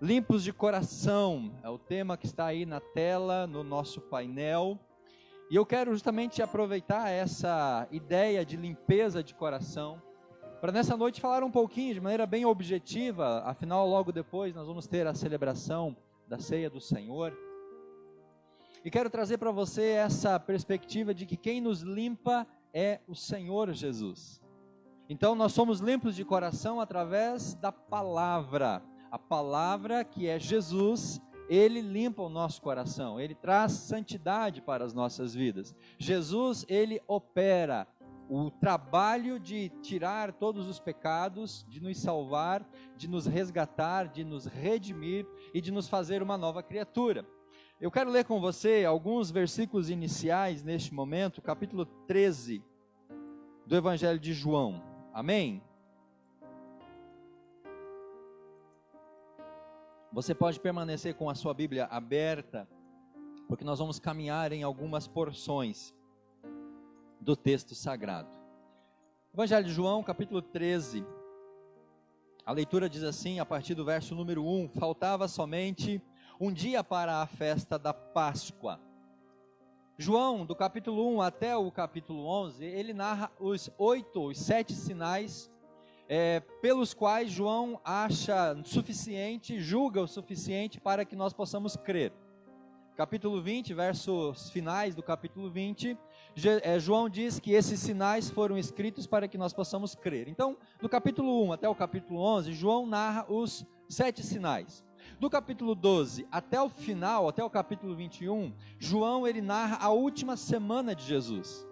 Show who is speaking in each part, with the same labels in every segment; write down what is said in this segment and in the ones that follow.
Speaker 1: Limpos de coração, é o tema que está aí na tela, no nosso painel. E eu quero justamente aproveitar essa ideia de limpeza de coração, para nessa noite falar um pouquinho, de maneira bem objetiva, afinal logo depois nós vamos ter a celebração da Ceia do Senhor. E quero trazer para você essa perspectiva de que quem nos limpa é o Senhor Jesus. Então nós somos limpos de coração através da palavra. A palavra que é Jesus, Ele limpa o nosso coração, Ele traz santidade para as nossas vidas. Jesus, Ele opera o trabalho de tirar todos os pecados, de nos salvar, de nos resgatar, de nos redimir e de nos fazer uma nova criatura. Eu quero ler com você alguns versículos iniciais neste momento, capítulo 13 do Evangelho de João. Amém? Você pode permanecer com a sua Bíblia aberta, porque nós vamos caminhar em algumas porções do texto sagrado. Evangelho de João, capítulo 13. A leitura diz assim, a partir do verso número 1: faltava somente um dia para a festa da Páscoa. João, do capítulo 1 até o capítulo 11, ele narra os 7 sinais pelos quais João acha suficiente, julga o suficiente para que nós possamos crer. Capítulo 20, versos finais do capítulo 20, João diz que esses sinais foram escritos para que nós possamos crer. Então, do capítulo 1 até o capítulo 11, João narra os 7 sinais. Do capítulo 12 até o final, até o capítulo 21, João ele narra a última semana de Jesus.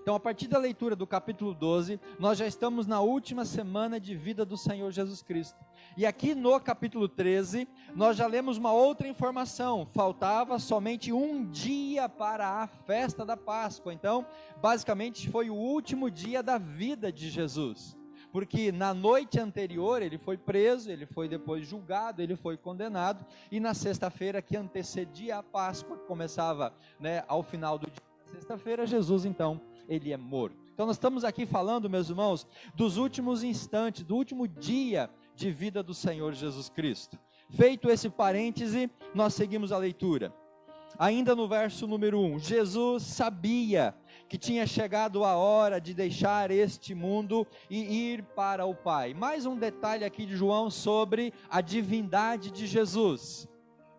Speaker 1: Então, a partir da leitura do capítulo 12, nós já estamos na última semana de vida do Senhor Jesus Cristo. E aqui no capítulo 13, nós já lemos uma outra informação: faltava somente um dia para a festa da Páscoa. Então, basicamente foi o último dia da vida de Jesus. Porque na noite anterior ele foi preso, ele foi depois julgado, ele foi condenado. E na sexta-feira que antecedia a Páscoa, que começava ao final do dia da sexta-feira, Jesus então ele é morto. Então nós estamos aqui falando, meus irmãos, dos últimos instantes, do último dia de vida do Senhor Jesus Cristo. Feito esse parêntese, nós seguimos a leitura. Ainda no verso número 1, Jesus sabia que tinha chegado a hora de deixar este mundo e ir para o Pai. Mais um detalhe aqui de João sobre a divindade de Jesus.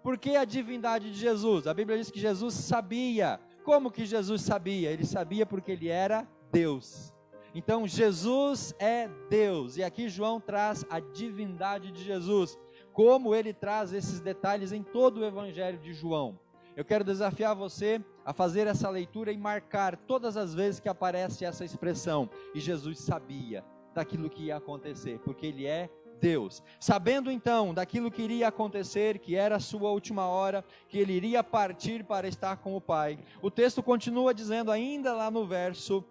Speaker 1: Por que a divindade de Jesus? A Bíblia diz que Jesus sabia. Como que Jesus sabia? Ele sabia porque ele era Deus. Então Jesus é Deus, e aqui João traz a divindade de Jesus, como ele traz esses detalhes em todo o Evangelho de João. Eu quero desafiar você a fazer essa leitura e marcar todas as vezes que aparece essa expressão, e Jesus sabia daquilo que ia acontecer, porque ele é Deus. Sabendo então daquilo que iria acontecer, que era a sua última hora, que ele iria partir para estar com o Pai, o texto continua dizendo ainda lá no verso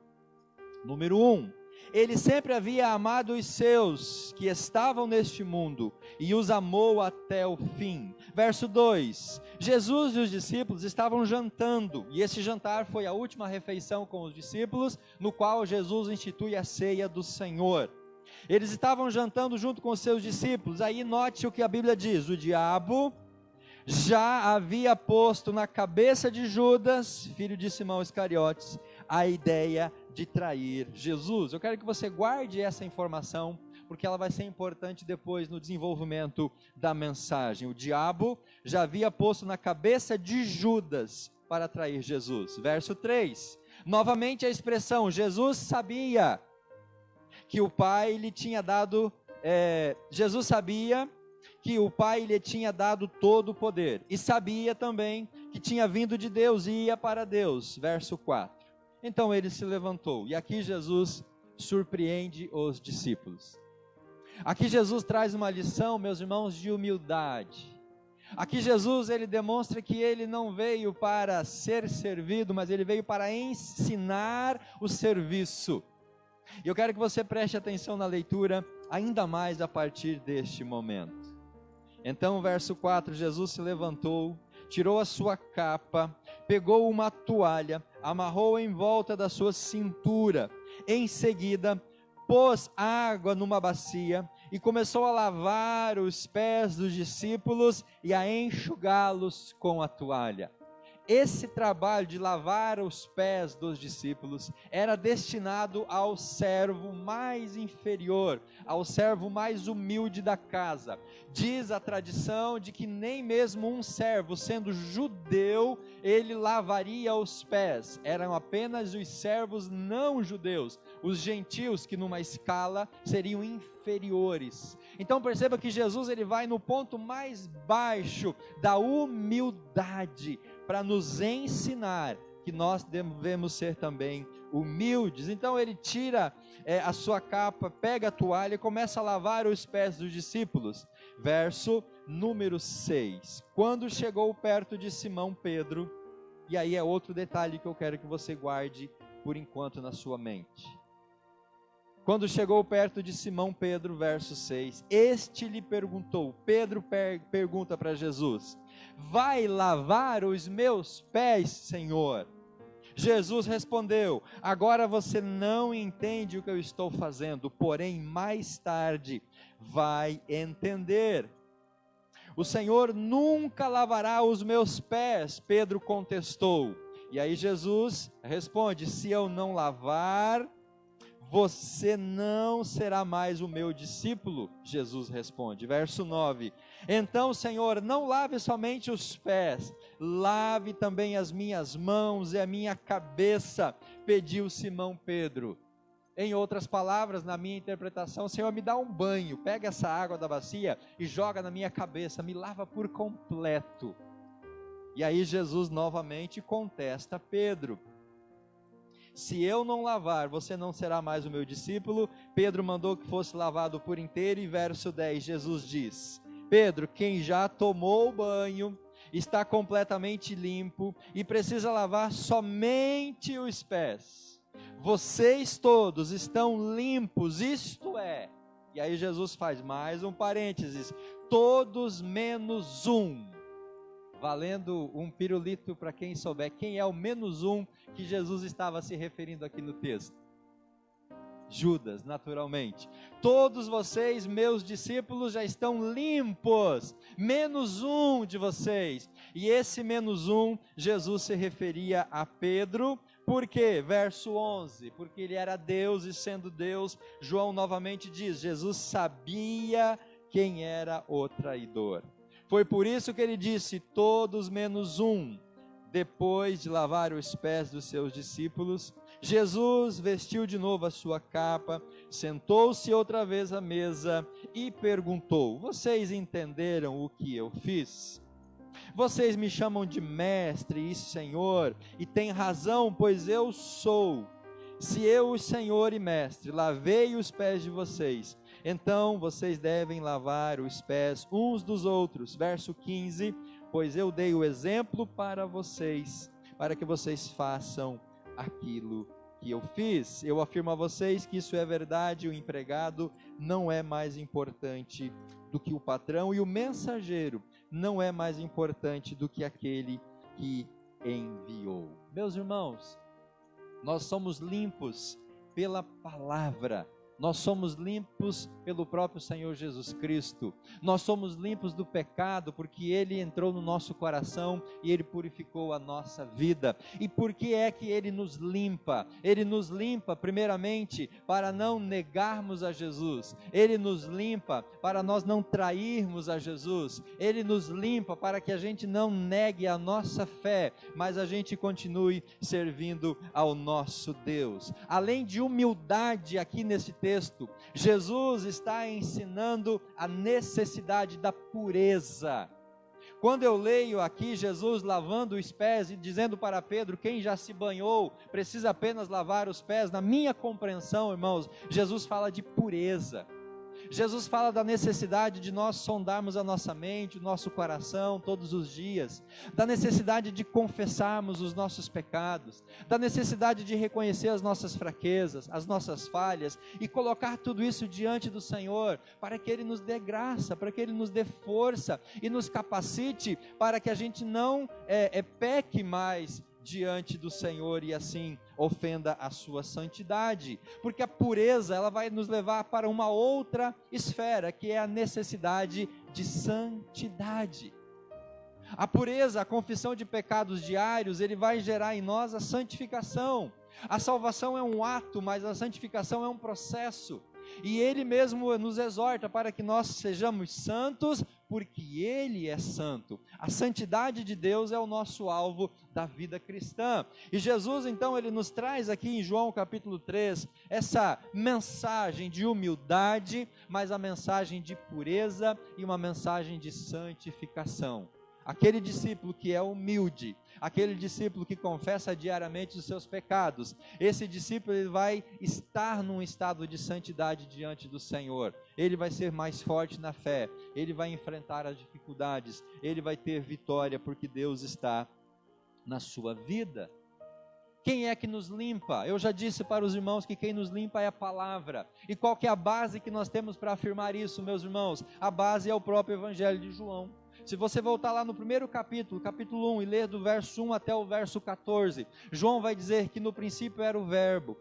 Speaker 1: número 1, ele sempre havia amado os seus que estavam neste mundo e os amou até o fim. Verso 2, Jesus e os discípulos estavam jantando, e esse jantar foi a última refeição com os discípulos, no qual Jesus institui a ceia do Senhor. Eles estavam jantando junto com os seus discípulos. Aí note o que a Bíblia diz: o diabo já havia posto na cabeça de Judas, filho de Simão Iscariotes, a ideia de trair Jesus. Eu quero que você guarde essa informação, porque ela vai ser importante depois no desenvolvimento da mensagem. O diabo já havia posto na cabeça de Judas para trair Jesus. Verso 3, novamente a expressão: Jesus sabia que o Pai lhe tinha dado, Jesus sabia que o Pai lhe tinha dado todo o poder, e sabia também que tinha vindo de Deus e ia para Deus. Verso 4, então ele se levantou, e aqui Jesus surpreende os discípulos. Aqui Jesus traz uma lição, meus irmãos, de humildade. Aqui Jesus ele demonstra que ele não veio para ser servido, mas ele veio para ensinar o serviço. E eu quero que você preste atenção na leitura, ainda mais a partir deste momento. Então, verso 4, Jesus se levantou, tirou a sua capa, pegou uma toalha, amarrou em volta da sua cintura. Em seguida, pôs água numa bacia e começou a lavar os pés dos discípulos e a enxugá-los com a toalha. Esse trabalho de lavar os pés dos discípulos era destinado ao servo mais inferior, ao servo mais humilde da casa. Diz a tradição de que nem mesmo um servo, sendo judeu, ele lavaria os pés. Eram apenas os servos não judeus, os gentios, que numa escala seriam inferiores. Então perceba que Jesus ele vai no ponto mais baixo da humildade, para nos ensinar que nós devemos ser também humildes. Então ele tira a sua capa, pega a toalha e começa a lavar os pés dos discípulos. Verso número 6. Quando chegou perto de Simão Pedro, e aí é outro detalhe que eu quero que você guarde por enquanto na sua mente. Quando chegou perto de Simão Pedro, verso 6, este lhe perguntou, Pedro pergunta para Jesus, vai lavar os meus pés, Senhor? Jesus respondeu, agora você não entende o que eu estou fazendo, porém mais tarde vai entender. O Senhor nunca lavará os meus pés, Pedro contestou. E aí Jesus responde, se eu não lavar, você não será mais o meu discípulo, Jesus responde, verso 9, então Senhor, não lave somente os pés, lave também as minhas mãos e a minha cabeça, pediu Simão Pedro. Em outras palavras, na minha interpretação, Senhor, me dá um banho, pega essa água da bacia e joga na minha cabeça, me lava por completo. E aí Jesus novamente contesta Pedro, se eu não lavar, você não será mais o meu discípulo. Pedro mandou que fosse lavado por inteiro, e verso 10, Jesus diz, Pedro, quem já tomou o banho, está completamente limpo, e precisa lavar somente os pés, vocês todos estão limpos, isto é, e aí Jesus faz mais um parênteses, todos menos um, valendo um pirulito para quem souber, quem é o menos um que Jesus estava se referindo aqui no texto? Judas, naturalmente. Todos vocês, meus discípulos, já estão limpos, menos um de vocês. E esse menos um, Jesus se referia a Pedro, por quê? Verso 11, porque ele era Deus e sendo Deus, João novamente diz, Jesus sabia quem era o traidor. Foi por isso que ele disse, todos menos um. Depois de lavar os pés dos seus discípulos, Jesus vestiu de novo a sua capa, sentou-se outra vez à mesa e perguntou, vocês entenderam o que eu fiz? Vocês me chamam de mestre e Senhor, e têm razão, pois eu sou. Se eu, o Senhor e mestre, lavei os pés de vocês, então vocês devem lavar os pés uns dos outros. Verso 15, pois eu dei o exemplo para vocês, para que vocês façam aquilo que eu fiz. Eu afirmo a vocês que isso é verdade, o empregado não é mais importante do que o patrão, e o mensageiro não é mais importante do que aquele que enviou. Meus irmãos, nós somos limpos pela palavra, nós somos limpos pelo próprio Senhor Jesus Cristo, nós somos limpos do pecado, porque Ele entrou no nosso coração e Ele purificou a nossa vida. E por que é que Ele nos limpa? Ele nos limpa primeiramente para não negarmos a Jesus, Ele nos limpa para nós não trairmos a Jesus, Ele nos limpa para que a gente não negue a nossa fé, mas a gente continue servindo ao nosso Deus. Além de humildade aqui nesse texto, Jesus está ensinando a necessidade da pureza. Quando eu leio aqui Jesus lavando os pés e dizendo para Pedro, quem já se banhou precisa apenas lavar os pés, na minha compreensão, irmãos, Jesus fala de pureza. Jesus fala da necessidade de nós sondarmos a nossa mente, o nosso coração todos os dias, da necessidade de confessarmos os nossos pecados, da necessidade de reconhecer as nossas fraquezas, as nossas falhas e colocar tudo isso diante do Senhor, para que Ele nos dê graça, para que Ele nos dê força e nos capacite para que a gente não peque mais diante do Senhor e assim ofenda a sua santidade, porque a pureza ela vai nos levar para uma outra esfera, que é a necessidade de santidade. A pureza, a confissão de pecados diários, ele vai gerar em nós a santificação. A salvação é um ato, mas a santificação é um processo. E Ele mesmo nos exorta para que nós sejamos santos, porque Ele é santo. A santidade de Deus é o nosso alvo da vida cristã. E Jesus, então, Ele nos traz aqui em João capítulo 3, essa mensagem de humildade, mas a mensagem de pureza e uma mensagem de santificação. Aquele discípulo que é humilde, aquele discípulo que confessa diariamente os seus pecados, esse discípulo ele vai estar num estado de santidade diante do Senhor. Ele vai ser mais forte na fé, ele vai enfrentar as dificuldades, ele vai ter vitória porque Deus está na sua vida. Quem é que nos limpa? Eu já disse para os irmãos que quem nos limpa é a palavra. E qual que é a base que nós temos para afirmar isso, meus irmãos? A base é o próprio Evangelho de João. Se você voltar lá no primeiro capítulo, capítulo 1, e ler do verso 1 até o verso 14, João vai dizer que no princípio era o verbo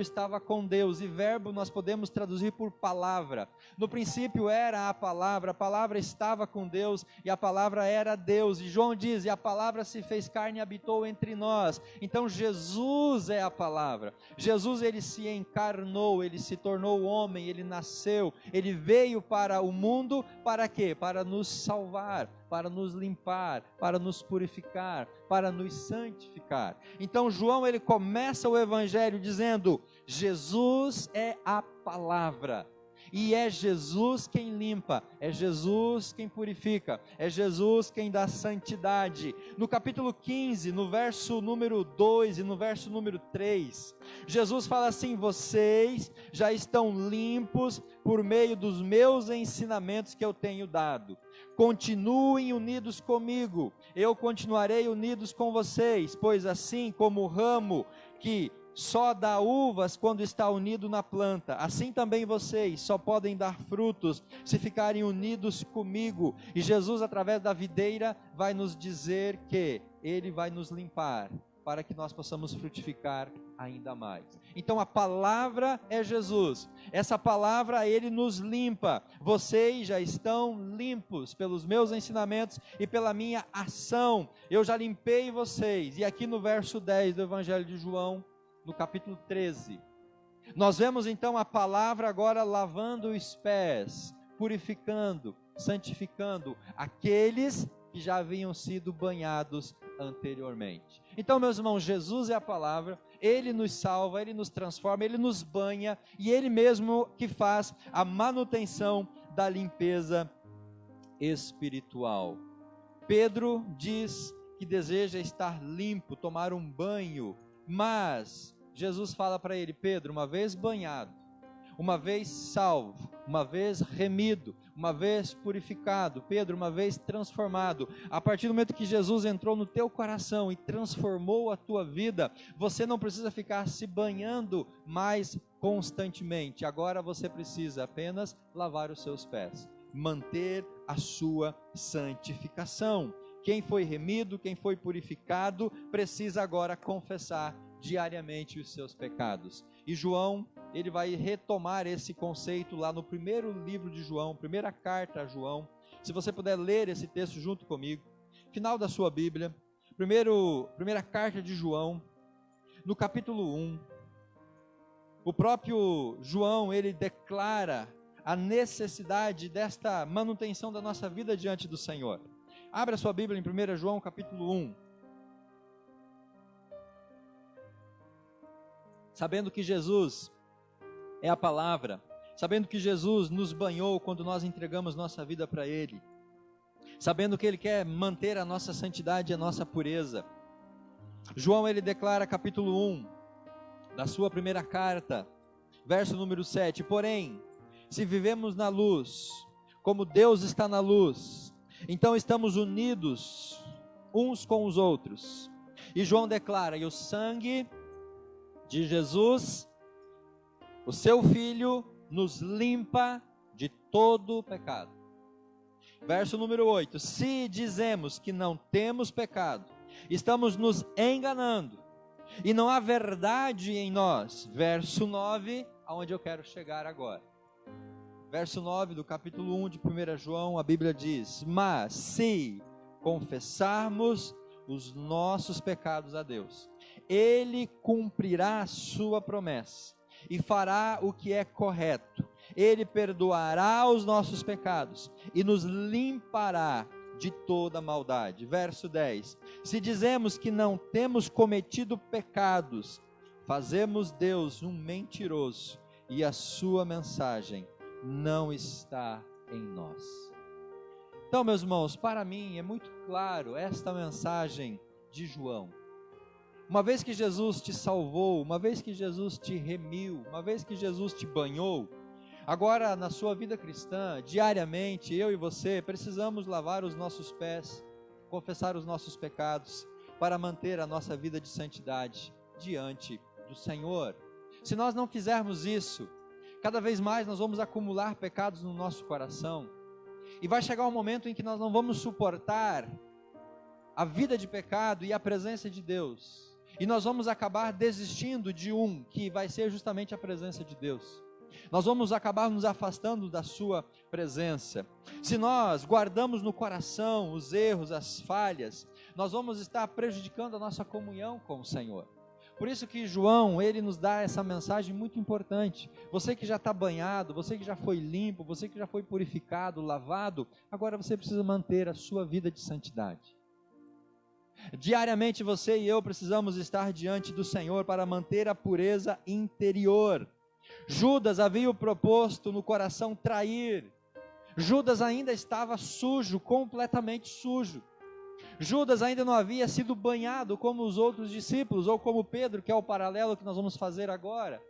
Speaker 1: estava com Deus, e verbo nós podemos traduzir por palavra. No princípio era a palavra estava com Deus, e a palavra era Deus, e João diz, e a palavra se fez carne e habitou entre nós. Então Jesus é a palavra, Jesus ele se encarnou, ele se tornou homem, ele nasceu, ele veio para o mundo, para quê? Para nos salvar, para nos limpar, para nos purificar, para nos santificar. Então João ele começa o evangelho dizendo: Jesus é a palavra. E é Jesus quem limpa, é Jesus quem purifica, é Jesus quem dá santidade. No capítulo 15, no verso número 2 e no verso número 3, Jesus fala assim: vocês já estão limpos por meio dos meus ensinamentos que eu tenho dado. Continuem unidos comigo, eu continuarei unidos com vocês, pois assim como o ramo que só dá uvas quando está unido na planta, assim também vocês só podem dar frutos se ficarem unidos comigo. E Jesus, através da videira, vai nos dizer que Ele vai nos limpar, para que nós possamos frutificar ainda mais. Então a palavra é Jesus, essa palavra Ele nos limpa. Vocês já estão limpos pelos meus ensinamentos e pela minha ação, eu já limpei vocês. E aqui no verso 10 do Evangelho de João, no capítulo 13, nós vemos então a palavra agora lavando os pés, purificando, santificando aqueles que já haviam sido banhados anteriormente. Então, meus irmãos, Jesus é a palavra, Ele nos salva, Ele nos transforma, Ele nos banha, e Ele mesmo que faz a manutenção da limpeza espiritual. Pedro diz que deseja estar limpo, tomar um banho, mas Jesus fala para ele: Pedro, uma vez banhado, uma vez salvo, uma vez remido, uma vez purificado, Pedro, uma vez transformado, a partir do momento que Jesus entrou no teu coração e transformou a tua vida, você não precisa ficar se banhando mais constantemente. Agora você precisa apenas lavar os seus pés, manter a sua santificação. Quem foi remido, quem foi purificado, precisa agora confessar diariamente os seus pecados. E João, ele vai retomar esse conceito lá no primeiro livro de João, primeira carta a João. Se você puder ler esse texto junto comigo, final da sua Bíblia, primeira carta de João, no capítulo 1, o próprio João, ele declara a necessidade desta manutenção da nossa vida diante do Senhor. Abra sua Bíblia em 1 João capítulo 1. Sabendo que Jesus é a palavra, sabendo que Jesus nos banhou quando nós entregamos nossa vida para Ele, sabendo que Ele quer manter a nossa santidade e a nossa pureza, João ele declara capítulo 1, da sua primeira carta, verso número 7, porém, se vivemos na luz, como Deus está na luz, então estamos unidos uns com os outros. E João declara: e o sangue de Jesus, o seu Filho, nos limpa de todo pecado. Verso número 8, se dizemos que não temos pecado, estamos nos enganando e não há verdade em nós. Verso 9, aonde eu quero chegar agora. Verso 9 do capítulo 1 de 1 João, a Bíblia diz: mas se confessarmos os nossos pecados a Deus, Ele cumprirá a sua promessa e fará o que é correto. Ele perdoará os nossos pecados e nos limpará de toda maldade. Verso 10: se dizemos que não temos cometido pecados, fazemos Deus um mentiroso e a sua mensagem não está em nós. Então, meus irmãos, para mim é muito claro esta mensagem de João. Uma vez que Jesus te salvou, uma vez que Jesus te remiu, uma vez que Jesus te banhou, agora na sua vida cristã, diariamente, eu e você precisamos lavar os nossos pés, confessar os nossos pecados, para manter a nossa vida de santidade diante do Senhor. Se nós não fizermos isso, cada vez mais nós vamos acumular pecados no nosso coração, e vai chegar um momento em que nós não vamos suportar a vida de pecado e a presença de Deus, e nós vamos acabar desistindo de que vai ser justamente a presença de Deus. Nós vamos acabar nos afastando da sua presença. Se nós guardamos no coração os erros, as falhas, nós vamos estar prejudicando a nossa comunhão com o Senhor. Por isso que João, ele nos dá essa mensagem muito importante. Você que já está banhado, você que já foi limpo, você que já foi purificado, lavado, agora você precisa manter a sua vida de santidade. Diariamente você e eu precisamos estar diante do Senhor para manter a pureza interior. Judas havia proposto no coração trair. Judas ainda estava sujo, completamente sujo. Judas ainda não havia sido banhado como os outros discípulos, ou como Pedro, que é o paralelo que nós vamos fazer agora.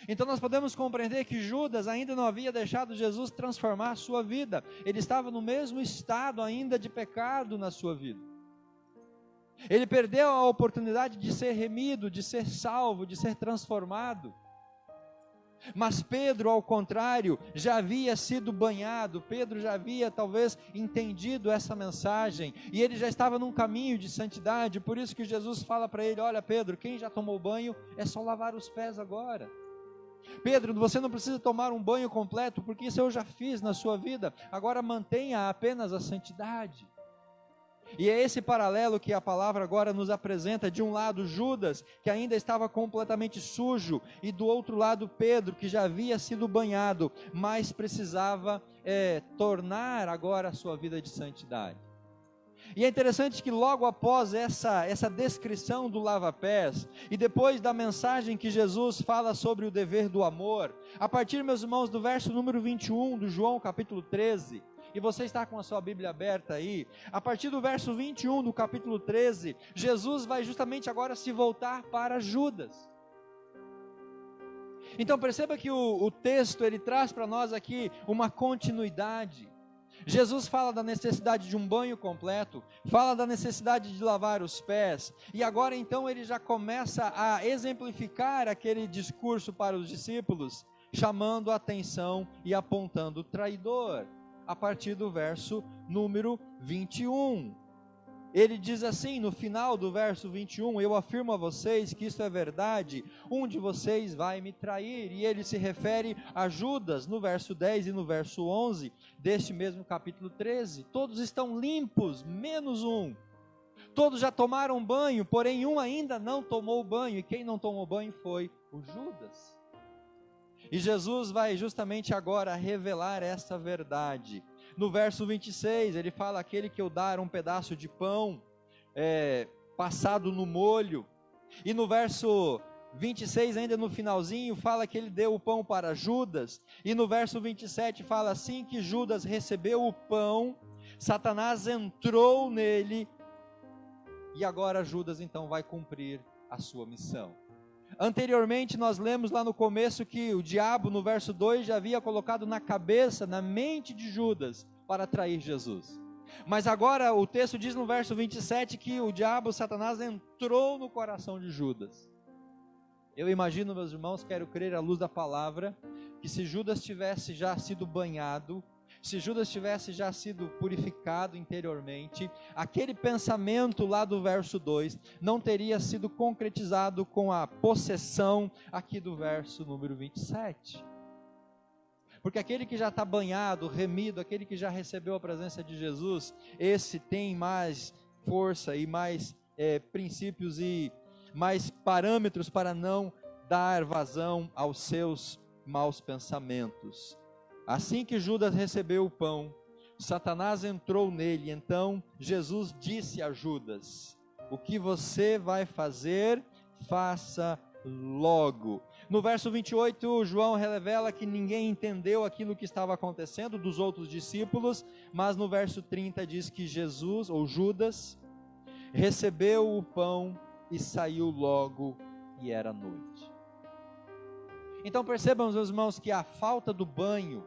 Speaker 1: Então nós podemos compreender que Judas ainda não havia deixado Jesus transformar a sua vida. Ele estava no mesmo estado ainda de pecado na sua vida. Ele perdeu a oportunidade de ser remido, de ser salvo, de ser transformado. Mas Pedro, ao contrário, já havia sido banhado. Pedro já havia talvez entendido essa mensagem, e ele já estava num caminho de santidade. Por isso que Jesus fala para ele: olha Pedro, quem já tomou banho é só lavar os pés agora. Pedro, você não precisa tomar um banho completo, porque isso eu já fiz na sua vida. Agora mantenha apenas a santidade. E é esse paralelo que a palavra agora nos apresenta. De um lado Judas, que ainda estava completamente sujo, e do outro lado Pedro, que já havia sido banhado, mas precisava tornar agora a sua vida de santidade. E é interessante que logo após essa descrição do lava-pés, e depois da mensagem que Jesus fala sobre o dever do amor, a partir, meus irmãos, do verso número 21 do João capítulo 13, e você está com a sua Bíblia aberta aí, a partir do verso 21 do capítulo 13, Jesus vai justamente agora se voltar para Judas. Então perceba que o texto, ele traz para nós aqui uma continuidade. Jesus fala da necessidade de um banho completo, fala da necessidade de lavar os pés, e agora então ele já começa a exemplificar aquele discurso para os discípulos, chamando a atenção e apontando o traidor. A partir do verso número 21. Ele diz assim, no final do verso 21, eu afirmo a vocês que isso é verdade, um de vocês vai me trair. E ele se refere a Judas, no verso 10 e no verso 11, deste mesmo capítulo 13. Todos estão limpos, menos um. Todos já tomaram banho, porém um ainda não tomou banho, e quem não tomou banho foi o Judas. E Jesus vai justamente agora revelar essa verdade. No verso 26, ele fala: aquele que eu dar um pedaço de pão passado no molho. E no verso 26, ainda no finalzinho, fala que ele deu o pão para Judas. E no verso 27 fala assim que Judas recebeu o pão, Satanás entrou nele, e agora Judas então vai cumprir a sua missão. Anteriormente nós lemos lá no começo que o diabo, no verso 2, já havia colocado na cabeça, na mente de Judas, para trair Jesus. Mas agora o texto diz no verso 27 que o diabo, Satanás, entrou no coração de Judas. Eu imagino, meus irmãos, quero crer à luz da palavra, que se Judas tivesse já sido banhado, se Judas tivesse já sido purificado interiormente, aquele pensamento lá do verso 2 não teria sido concretizado com a possessão aqui do verso número 27. Porque aquele que já está banhado, remido, aquele que já recebeu a presença de Jesus, esse tem mais força e mais princípios e mais parâmetros para não dar vazão aos seus maus pensamentos. Assim que Judas recebeu o pão, Satanás entrou nele. Então Jesus disse a Judas: o que você vai fazer, faça logo. No verso 28, João revela que ninguém entendeu aquilo que estava acontecendo dos outros discípulos, mas no verso 30 diz que Jesus, ou Judas, recebeu o pão e saiu logo, e era noite. Então percebam, meus irmãos, que a falta do banho,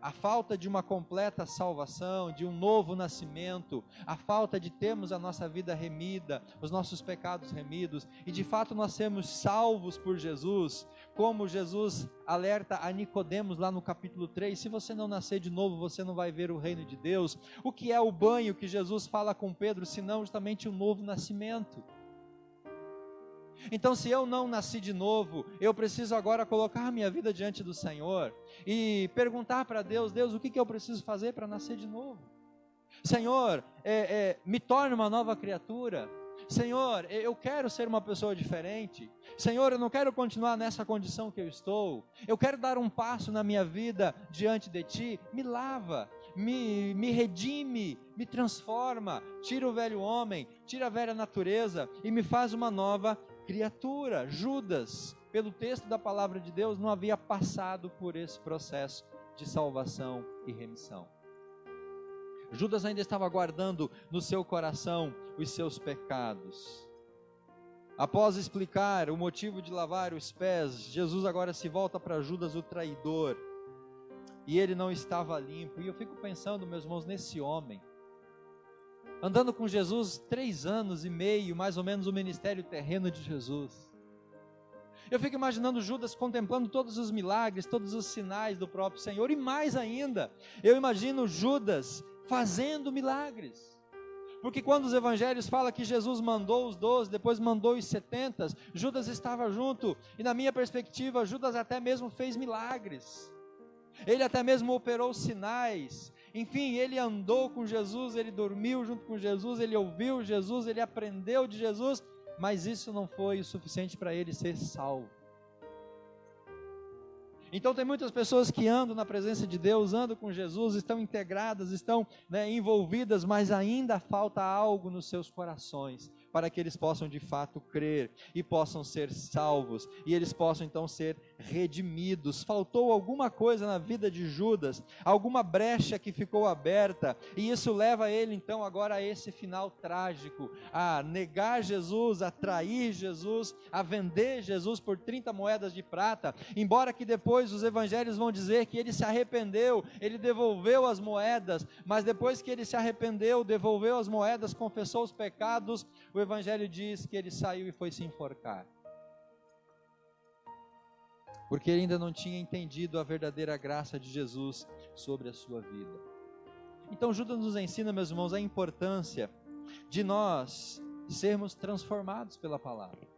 Speaker 1: a falta de uma completa salvação, de um novo nascimento, a falta de termos a nossa vida remida, os nossos pecados remidos, e de fato nós sermos salvos por Jesus, como Jesus alerta a Nicodemos lá no capítulo 3, se você não nascer de novo, você não vai ver o reino de Deus. O que é o banho que Jesus fala com Pedro, senão justamente um novo nascimento? Então, se eu não nasci de novo, eu preciso agora colocar minha vida diante do Senhor e perguntar para Deus: Deus, o que eu preciso fazer para nascer de novo? Senhor, me torne uma nova criatura. Senhor, eu quero ser uma pessoa diferente. Senhor, eu não quero continuar nessa condição que eu estou. Eu quero dar um passo na minha vida diante de Ti. Me lava, me redime, me transforma. Tira o velho homem, tira a velha natureza e me faz uma nova criatura. Judas, pelo texto da palavra de Deus, não havia passado por esse processo de salvação e remissão. Judas ainda estava guardando no seu coração os seus pecados. Após explicar o motivo de lavar os pés, Jesus agora se volta para Judas, o traidor, e ele não estava limpo. E eu fico pensando, meus irmãos, nesse homem, andando com Jesus 3 anos e meio, mais ou menos, o ministério terreno de Jesus. Eu fico imaginando Judas contemplando todos os milagres, todos os sinais do próprio Senhor, e mais ainda, eu imagino Judas fazendo milagres. Porque quando os evangelhos falam que Jesus mandou os 12, depois mandou os 70, Judas estava junto, e na minha perspectiva, Judas até mesmo fez milagres. Ele até mesmo operou sinais. Enfim, ele andou com Jesus, ele dormiu junto com Jesus, ele ouviu Jesus, ele aprendeu de Jesus, mas isso não foi o suficiente para ele ser salvo. Então tem muitas pessoas que andam na presença de Deus, andam com Jesus, estão integradas, estão envolvidas, mas ainda falta algo nos seus corações, para que eles possam de fato crer, e possam ser salvos, e eles possam então ser redimidos. Faltou alguma coisa na vida de Judas, alguma brecha que ficou aberta, e isso leva ele então agora a esse final trágico, a negar Jesus, a trair Jesus, a vender Jesus por 30 moedas de prata, embora que depois os evangelhos vão dizer que ele se arrependeu, ele devolveu as moedas, mas depois que ele se arrependeu, devolveu as moedas, confessou os pecados, o evangelho diz que ele saiu e foi se enforcar, porque ele ainda não tinha entendido a verdadeira graça de Jesus sobre a sua vida. Então Judas nos ensina, meus irmãos, a importância de nós sermos transformados pela palavra.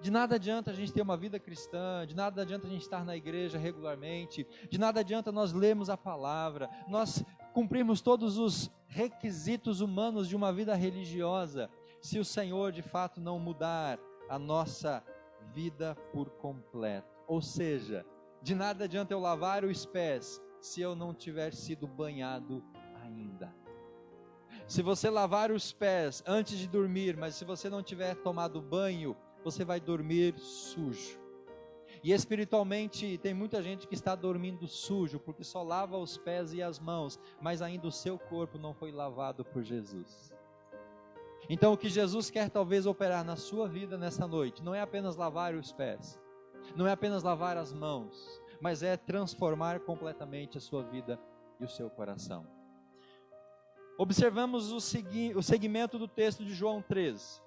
Speaker 1: De nada adianta a gente ter uma vida cristã, de nada adianta a gente estar na igreja regularmente, de nada adianta nós lermos a palavra, nós cumprirmos todos os requisitos humanos de uma vida religiosa, se o Senhor de fato não mudar a nossa vida por completo. Ou seja, de nada adianta eu lavar os pés se eu não tiver sido banhado ainda. Se você lavar os pés antes de dormir, mas se você não tiver tomado banho, você vai dormir sujo. E espiritualmente tem muita gente que está dormindo sujo, porque só lava os pés e as mãos, mas ainda o seu corpo não foi lavado por Jesus. Então o que Jesus quer talvez operar na sua vida nessa noite, não é apenas lavar os pés, não é apenas lavar as mãos, mas é transformar completamente a sua vida e o seu coração. Observamos o segmento do texto de João 13.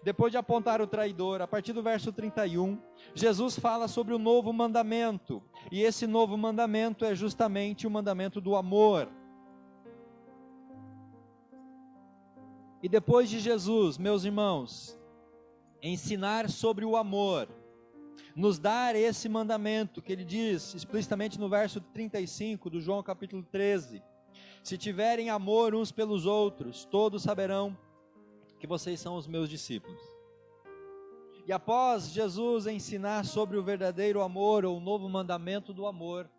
Speaker 1: depois de apontar o traidor, a partir do verso 31, Jesus fala sobre o novo mandamento. E esse novo mandamento é justamente o mandamento do amor. E depois de Jesus, meus irmãos, ensinar sobre o amor, nos dar esse mandamento que ele diz explicitamente no verso 35 do João capítulo 13: se tiverem amor uns pelos outros, todos saberão que vocês são os meus discípulos. E após Jesus ensinar sobre o verdadeiro amor, ou o novo mandamento do amor,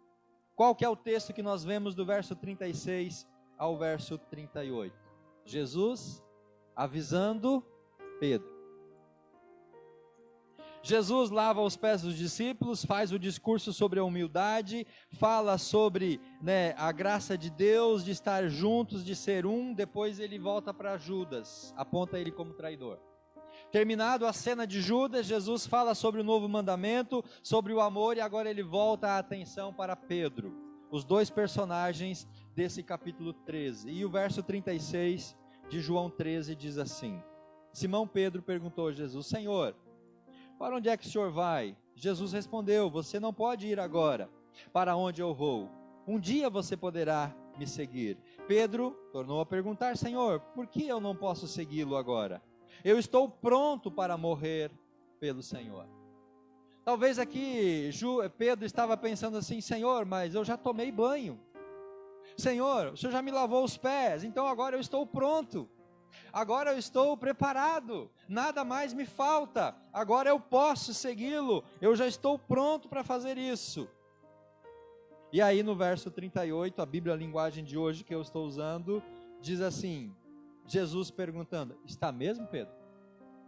Speaker 1: qual que é o texto que nós vemos do verso 36 ao verso 38? Jesus avisando Pedro. Jesus lava os pés dos discípulos, faz o discurso sobre a humildade, fala sobre a graça de Deus, de estar juntos, de ser um. Depois ele volta para Judas, aponta ele como traidor. Terminado a cena de Judas, Jesus fala sobre o novo mandamento, sobre o amor, e agora ele volta a atenção para Pedro, os dois personagens desse capítulo 13. E o verso 36 de João 13 diz assim: Simão Pedro perguntou a Jesus: Senhor, para onde é que o Senhor vai? Jesus respondeu: você não pode ir agora para onde eu vou. Um dia você poderá me seguir. Pedro tornou a perguntar: Senhor, por que eu não posso segui-lo agora? Eu estou pronto para morrer pelo Senhor. Talvez aqui Pedro estava pensando assim: Senhor, mas eu já tomei banho. Senhor, o Senhor já me lavou os pés, então agora eu estou pronto. Agora eu estou preparado, nada mais me falta, agora eu posso segui-lo, eu já estou pronto para fazer isso. E aí no verso 38, a Bíblia, a linguagem de hoje que eu estou usando, diz assim, Jesus perguntando: está mesmo, Pedro?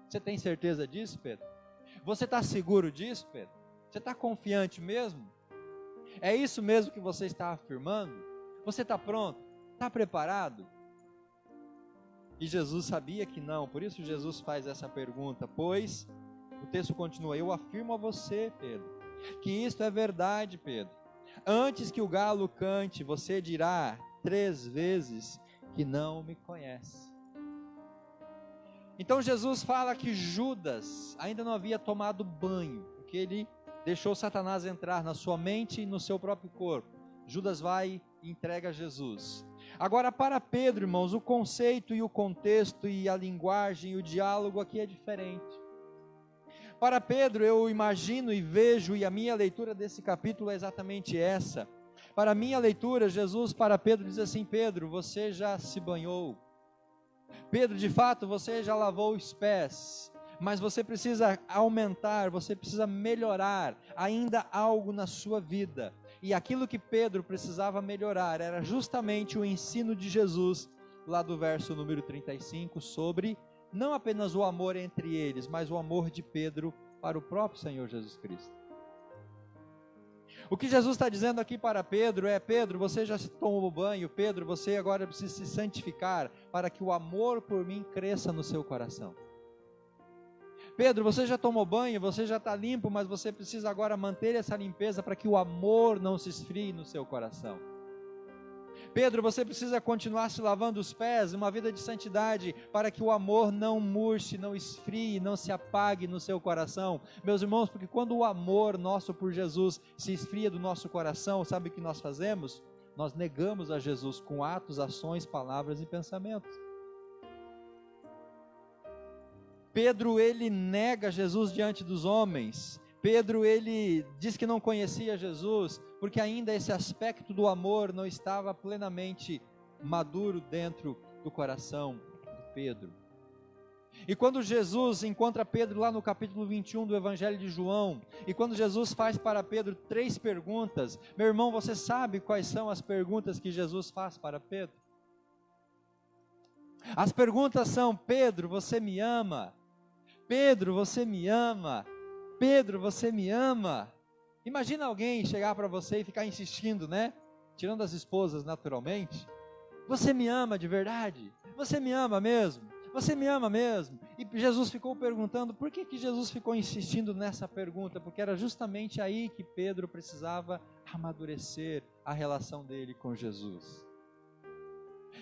Speaker 1: Você tem certeza disso, Pedro? Você está seguro disso, Pedro? Você está confiante mesmo? É isso mesmo que você está afirmando? Você está pronto? Está preparado? E Jesus sabia que não, por isso Jesus faz essa pergunta, pois, o texto continua: eu afirmo a você, Pedro, que isto é verdade, Pedro. Antes que o galo cante, você dirá 3 vezes que não me conhece. Então Jesus fala que Judas ainda não havia tomado banho, porque ele deixou Satanás entrar na sua mente e no seu próprio corpo. Judas vai e entrega a Jesus. Agora, para Pedro, irmãos, o conceito e o contexto e a linguagem e o diálogo aqui é diferente. Para Pedro, eu imagino e vejo, e a minha leitura desse capítulo é exatamente essa. Para a minha leitura, Jesus para Pedro diz assim: Pedro, você já se banhou. Pedro, de fato, você já lavou os pés. Mas você precisa aumentar, você precisa melhorar ainda algo na sua vida. E aquilo que Pedro precisava melhorar era justamente o ensino de Jesus, lá do verso número 35, sobre não apenas o amor entre eles, mas o amor de Pedro para o próprio Senhor Jesus Cristo. O que Jesus está dizendo aqui para Pedro é: Pedro, você já tomou banho, Pedro, você agora precisa se santificar para que o amor por mim cresça no seu coração. Pedro, você já tomou banho, você já está limpo, mas você precisa agora manter essa limpeza para que o amor não se esfrie no seu coração. Pedro, você precisa continuar se lavando os pés, uma vida de santidade, para que o amor não murche, não esfrie, não se apague no seu coração. Meus irmãos, porque quando o amor nosso por Jesus se esfria do nosso coração, sabe o que nós fazemos? Nós negamos a Jesus com atos, ações, palavras e pensamentos. Pedro, ele nega Jesus diante dos homens. Pedro, ele diz que não conhecia Jesus, porque ainda esse aspecto do amor não estava plenamente maduro dentro do coração de Pedro. E quando Jesus encontra Pedro lá no capítulo 21 do Evangelho de João, e quando Jesus faz para Pedro 3 perguntas, meu irmão, você sabe quais são as perguntas que Jesus faz para Pedro? As perguntas são: Pedro, você me ama? Pedro, você me ama? Pedro, você me ama? Imagina alguém chegar para você e ficar insistindo, né? Tirando as esposas naturalmente. Você me ama de verdade? Você me ama mesmo? Você me ama mesmo? E Jesus ficou perguntando. Por que Jesus ficou insistindo nessa pergunta? Porque era justamente aí que Pedro precisava amadurecer a relação dele com Jesus.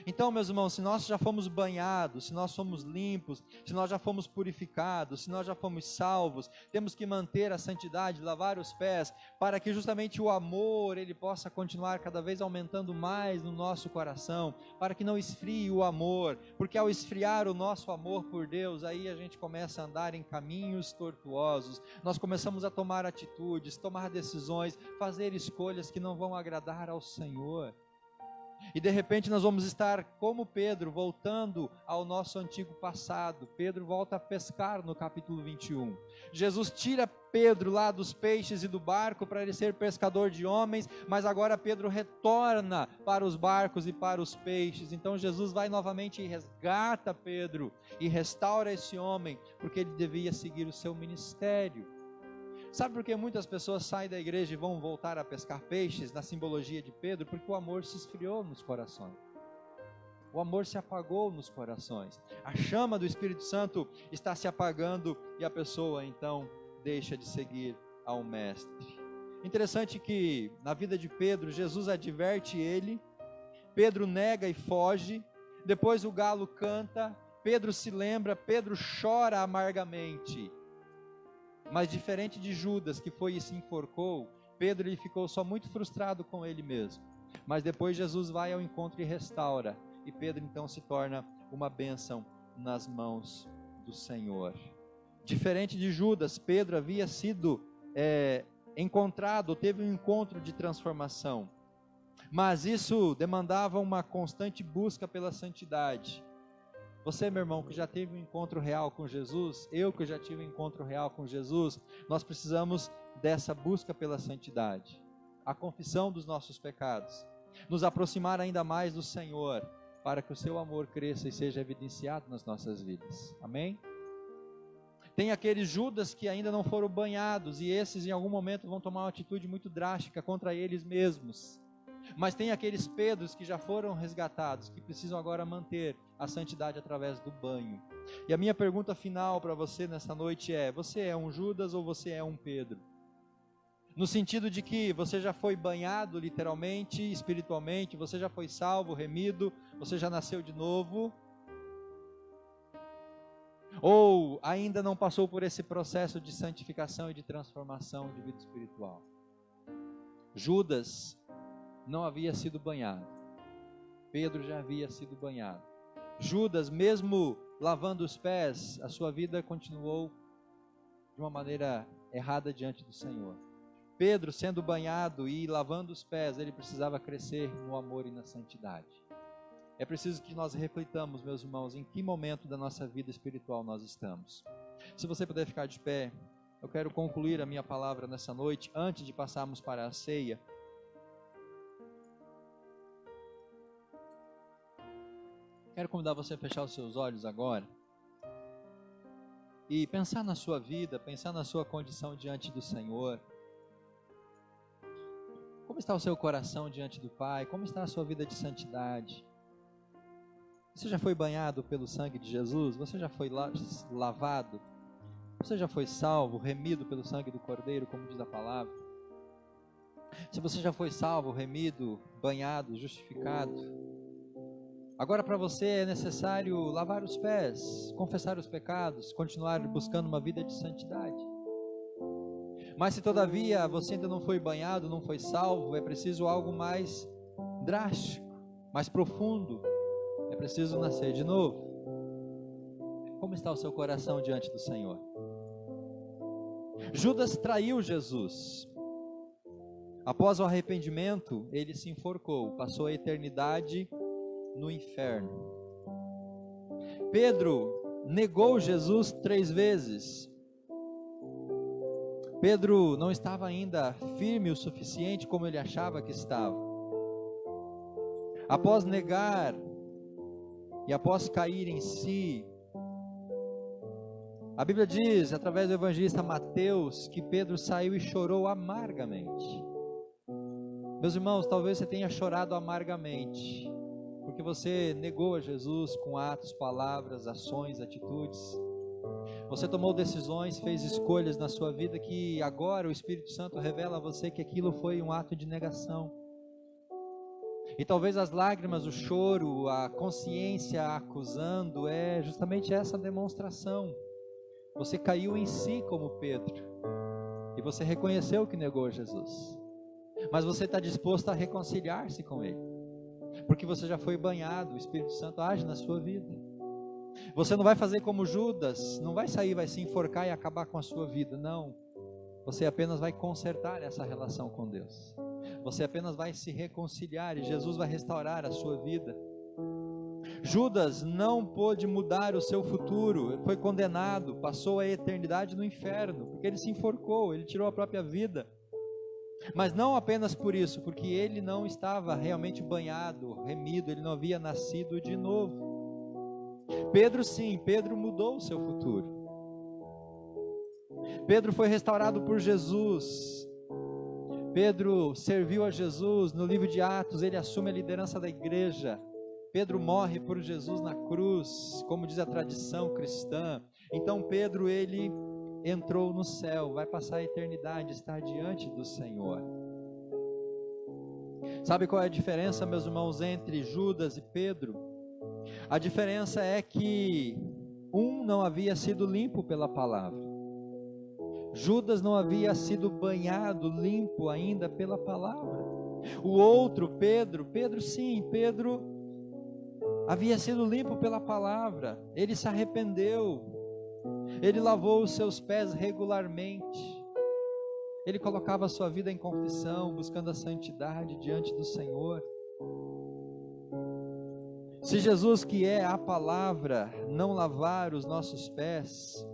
Speaker 1: Então, meus irmãos, se nós já fomos banhados, se nós somos limpos, se nós já fomos purificados, se nós já fomos salvos, temos que manter a santidade, lavar os pés, para que justamente o amor, ele possa continuar cada vez aumentando mais no nosso coração, para que não esfrie o amor, porque ao esfriar o nosso amor por Deus, aí a gente começa a andar em caminhos tortuosos, nós começamos a tomar atitudes, tomar decisões, fazer escolhas que não vão agradar ao Senhor. E de repente nós vamos estar como Pedro, voltando ao nosso antigo passado. Pedro volta a pescar no capítulo 21. Jesus tira Pedro lá dos peixes e do barco para ele ser pescador de homens, mas agora Pedro retorna para os barcos e para os peixes. Então Jesus vai novamente e resgata Pedro e restaura esse homem, porque ele devia seguir o seu ministério. Sabe por que muitas pessoas saem da igreja e vão voltar a pescar peixes, na simbologia de Pedro? Porque o amor se esfriou nos corações. O amor se apagou nos corações. A chama do Espírito Santo está se apagando e a pessoa então deixa de seguir ao Mestre. Interessante que na vida de Pedro, Jesus adverte ele, Pedro nega e foge, depois o galo canta, Pedro se lembra, Pedro chora amargamente. Mas diferente de Judas, que foi e se enforcou, Pedro ele ficou só muito frustrado com ele mesmo. Mas depois Jesus vai ao encontro e restaura. E Pedro então se torna uma bênção nas mãos do Senhor. Diferente de Judas, Pedro havia sido encontrado, teve um encontro de transformação. Mas isso demandava uma constante busca pela santidade. Você, meu irmão, que já teve um encontro real com Jesus, eu que já tive um encontro real com Jesus, nós precisamos dessa busca pela santidade, a confissão dos nossos pecados, nos aproximar ainda mais do Senhor, para que o seu amor cresça e seja evidenciado nas nossas vidas. Amém? Tem aqueles Judas que ainda não foram banhados, e esses em algum momento vão tomar uma atitude muito drástica contra eles mesmos. Mas tem aqueles Pedros que já foram resgatados, que precisam agora manter a santidade através do banho. E a minha pergunta final para você nessa noite é: você é um Judas ou você é um Pedro? No sentido de que você já foi banhado literalmente, espiritualmente, você já foi salvo, remido, você já nasceu de novo? Ou ainda não passou por esse processo de santificação e de transformação de vida espiritual? Judas não havia sido banhado, Pedro já havia sido banhado. Judas, mesmo lavando os pés, a sua vida continuou de uma maneira errada diante do Senhor. Pedro, sendo banhado e lavando os pés, ele precisava crescer no amor e na santidade. É preciso que nós reflitamos, meus irmãos, em que momento da nossa vida espiritual nós estamos. Se você puder ficar de pé, eu quero concluir a minha palavra nessa noite, antes de passarmos para a ceia. Quero convidar você a fechar os seus olhos agora e pensar na sua vida, pensar na sua condição diante do Senhor. Como está o seu coração diante do Pai? Como está a sua vida de santidade? Você já foi banhado pelo sangue de Jesus? Você já foi lavado? Você já foi salvo, remido pelo sangue do Cordeiro, como diz a palavra? Se você já foi salvo, remido, banhado, justificado, agora para você é necessário lavar os pés, confessar os pecados, continuar buscando uma vida de santidade. Mas se todavia você ainda não foi banhado, não foi salvo, é preciso algo mais drástico, mais profundo. É preciso nascer de novo. Como está o seu coração diante do Senhor? Judas traiu Jesus. Após o arrependimento, ele se enforcou, passou a eternidade no inferno. Pedro negou Jesus 3 vezes. Pedro não estava ainda firme o suficiente como ele achava que estava. Após negar e após cair em si, a Bíblia diz, através do evangelista Mateus, que Pedro saiu e chorou amargamente. Meus irmãos, talvez você tenha chorado amargamente, porque você negou a Jesus com atos, palavras, ações, atitudes. Você tomou decisões, fez escolhas na sua vida que agora o Espírito Santo revela a você que aquilo foi um ato de negação. E talvez as lágrimas, o choro, a consciência acusando, é justamente essa demonstração. Você caiu em si como Pedro, e você reconheceu que negou Jesus, mas você está disposto a reconciliar-se com Ele, porque você já foi banhado, o Espírito Santo age na sua vida. Você não vai fazer como Judas, não vai sair, vai se enforcar e acabar com a sua vida, não. Você apenas vai consertar essa relação com Deus. Você apenas vai se reconciliar e Jesus vai restaurar a sua vida. Judas não pôde mudar o seu futuro, ele foi condenado, passou a eternidade no inferno, porque ele se enforcou, ele tirou a própria vida. Mas não apenas por isso, porque ele não estava realmente banhado, remido, ele não havia nascido de novo. Pedro sim, Pedro mudou o seu futuro. Pedro foi restaurado por Jesus. Pedro serviu a Jesus. No livro de Atos ele assume a liderança da igreja. Pedro morre por Jesus na cruz, como diz a tradição cristã. Então Pedro, ele entrou no céu, vai passar a eternidade, estar diante do Senhor. Sabe qual é a diferença, meus irmãos, entre Judas e Pedro? A diferença é que um não havia sido limpo pela palavra. Judas não havia sido banhado, limpo ainda pela palavra. O outro, Pedro sim, Pedro havia sido limpo pela palavra. Ele se arrependeu. Ele lavou os seus pés regularmente. Ele colocava a sua vida em confissão, buscando a santidade diante do Senhor. Se Jesus, que é a palavra, não lavar os nossos pés,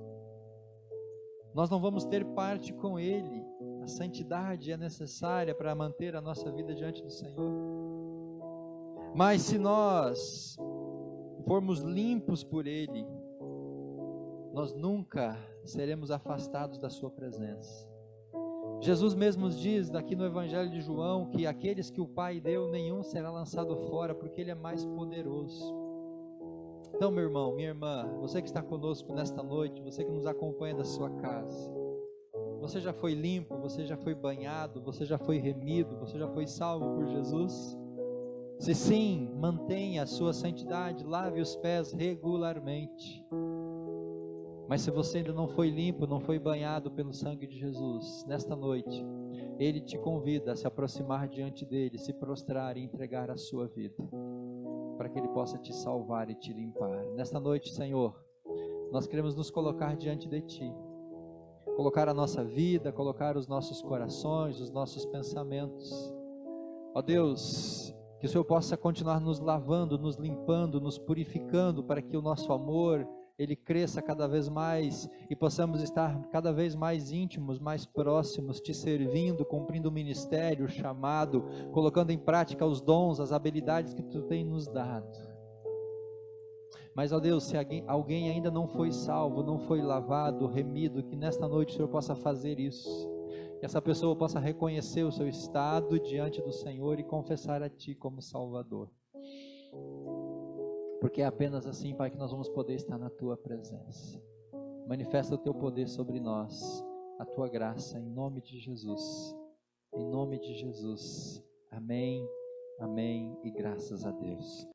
Speaker 1: nós não vamos ter parte com Ele. A santidade é necessária para manter a nossa vida diante do Senhor. Mas se nós formos limpos por Ele, nós nunca seremos afastados da sua presença. Jesus mesmo diz aqui no Evangelho de João que aqueles que o Pai deu, nenhum será lançado fora, porque Ele é mais poderoso. Então, meu irmão, minha irmã, você que está conosco nesta noite, você que nos acompanha da sua casa, você já foi limpo, você já foi banhado, você já foi remido, você já foi salvo por Jesus? Se sim, mantenha a sua santidade, lave os pés regularmente. Mas se você ainda não foi limpo, não foi banhado pelo sangue de Jesus, nesta noite, Ele te convida a se aproximar diante dEle, se prostrar e entregar a sua vida, para que Ele possa te salvar e te limpar. Nesta noite, Senhor, nós queremos nos colocar diante de Ti, colocar a nossa vida, colocar os nossos corações, os nossos pensamentos. Ó Deus, que o Senhor possa continuar nos lavando, nos limpando, nos purificando, para que o nosso amor Ele cresça cada vez mais e possamos estar cada vez mais íntimos, mais próximos, Te servindo, cumprindo o ministério, o chamado, colocando em prática os dons, as habilidades que Tu tem nos dado. Mas, ó Deus, se alguém ainda não foi salvo, não foi lavado, remido, que nesta noite o Senhor possa fazer isso. Que essa pessoa possa reconhecer o seu estado diante do Senhor e confessar a Ti como Salvador. Porque é apenas assim, Pai, que nós vamos poder estar na Tua presença. Manifesta o Teu poder sobre nós, a Tua graça, em nome de Jesus. Em nome de Jesus. Amém, amém e graças a Deus.